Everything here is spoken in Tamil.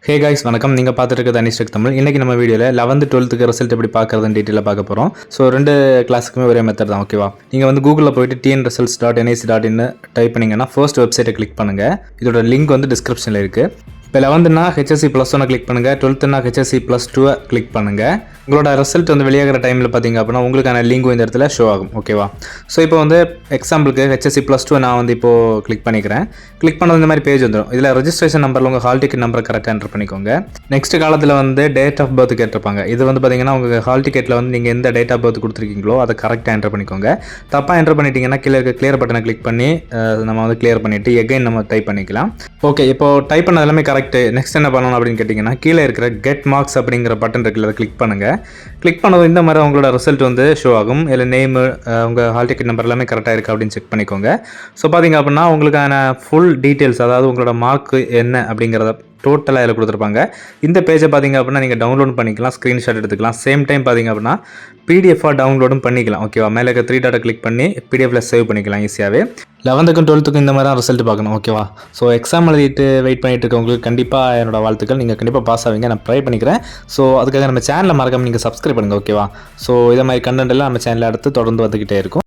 ஹே காய்ஸ் வணக்கம். நீங்கள் பார்த்துட்டு இருக்கிறது அனிஸ்டெக் தமிழ். இன்றைக்கி நம்ம வீடியோவில் 11th 12th ரிசல்ட் எப்படி பார்க்குறதுன்னு டீட்டெயிலாக பார்க்க போகிறோம். ஸோ ரெண்டு கிளாஸுக்குமே ஒரே மெத்தட் தான். ஓகேவா? நீங்கள் வந்து கூகுளில் போய்ட்டு tnresults.nic.in டைப் பண்ணிங்கன்னா ஃபர்ஸ்ட் வெப்சைட்டை கிளிக் பண்ணுங்கள். இதோட லிங்க் வந்து டிஸ்கிரிப்ஷனில் இருக்குது. இப்போ 11th HSC +1 கிளிக் பண்ணுங்கள், 12th HSC +2 கிளிக் பண்ணுங்கள். உங்களோட ரிசல்ட் வந்து வெளியாகிற டைமில் பார்த்தீங்க அப்படின்னா உங்களுக்கான லிங்கும் இந்த இடத்துல ஷோ ஆகும். ஓகேவா? ஸோ இப்போ வந்து எக்ஸாம்பிளுக்கு HSC +2 நான் வந்து இப்போது கிளிக் பண்ணிக்கிறேன். கிளிக் பண்ணது இந்த மாதிரி பேஜ் வந்துடும். இதில் ரெஜிஸ்ட்ரேஷன் நம்பரில் உங்கள் ஹால் டிக்கெட் நம்பரை கரெக்டாக என்டர் பண்ணிக்கோங்க. நெக்ஸ்ட் காலத்தில் வந்து டேட் ஆஃப் பர்த் கேட்டிருப்பாங்க. இது வந்து பார்த்தீங்கன்னா உங்கள் ஹால் டிக்கெட்டில் வந்து நீங்கள் எந்த டேட் ஆஃப் பர்த் கொடுத்துருக்கீங்களோ அதை கரெக்டாக என்டர் பண்ணிக்கோங்க. தப்பாக என்டர் பண்ணிட்டீங்கன்னா கீழே இருக்க கிளியர் பட்டனை கிளிக் பண்ணி நம்ம வந்து கிளியர் பண்ணிவிட்டு எகைன் நம்ம டைப் பண்ணிக்கலாம். ஓகே, இப்போ டைப் பண்ணது எல்லாமே கரெக்ட். நெக்ஸ்ட் என்ன பண்ணணும் அப்படின்னு கேட்டிங்கன்னா கீழே இருக்கிற கெட் மார்க்ஸ் அப்படிங்கிற பட்டன் இருக்குல்ல, அதை கிளிக் பண்ணுங்கள். கிளிக் பண்ணதும் இந்த மாதிரி உங்களோட ரிசல்ட் வந்து ஷோ ஆகும். இல்லை நேமு உங்கள் ஹால் டிக்கெட் நம்பர் எல்லாமே கரெக்டாக இருக்குது அப்படின்னு செக் பண்ணிக்கோங்க. ஸோ பார்த்தீங்க அப்படின்னா உங்களுக்கான ஃபுல் டீட்டெயில்ஸ், அதாவது உங்களோட மார்க் என்ன அப்படிங்கிறத டோட்டலாக இதில் கொடுத்துருப்பாங்க. இந்த பேஜை பார்த்தீங்க அப்படின்னா நீங்கள் டவுன்லோட் பண்ணிக்கலாம், ஸ்க்ரீன்ஷாட் எடுத்துக்கலாம். சேம் டைம் பார்த்தீங்க அப்படின்னா பிடிஎஃபாக டவுன்லோடும் பண்ணிக்கலாம். ஓகேவா? மேலே இருக்க 3 டாட்டை கிளிக் பண்ணி பிடிஎஃபில் சேவ் பண்ணிக்கலாம் ஈஸியாகவே. 11th 12th இந்த மாதிரி தான் ரிசல்ட் பார்க்கணும். ஓகேவா? ஸோ எக்ஸாம் எழுதிட்டு வெயிட் பண்ணிட்டு இருக்கவங்களுக்கு கண்டிப்பாக என்னோட வாழ்த்துக்கள். நீங்கள் கண்டிப்பாக பாஸ் ஆவீங்க, நான் ட்ரை பண்ணிக்கிறேன். ஸோ அதுக்காக நம்ம சேனலை மறக்காமல் நீங்கள் சப்ஸ்கிரைப் பண்ணுங்கள். ஓகேவா? ஸோ இதை மாதிரி கண்டென்ட் எல்லாம் நம்ம சேனலில் அடுத்து தொடர்ந்து வந்துக்கிட்டே இருக்கும்.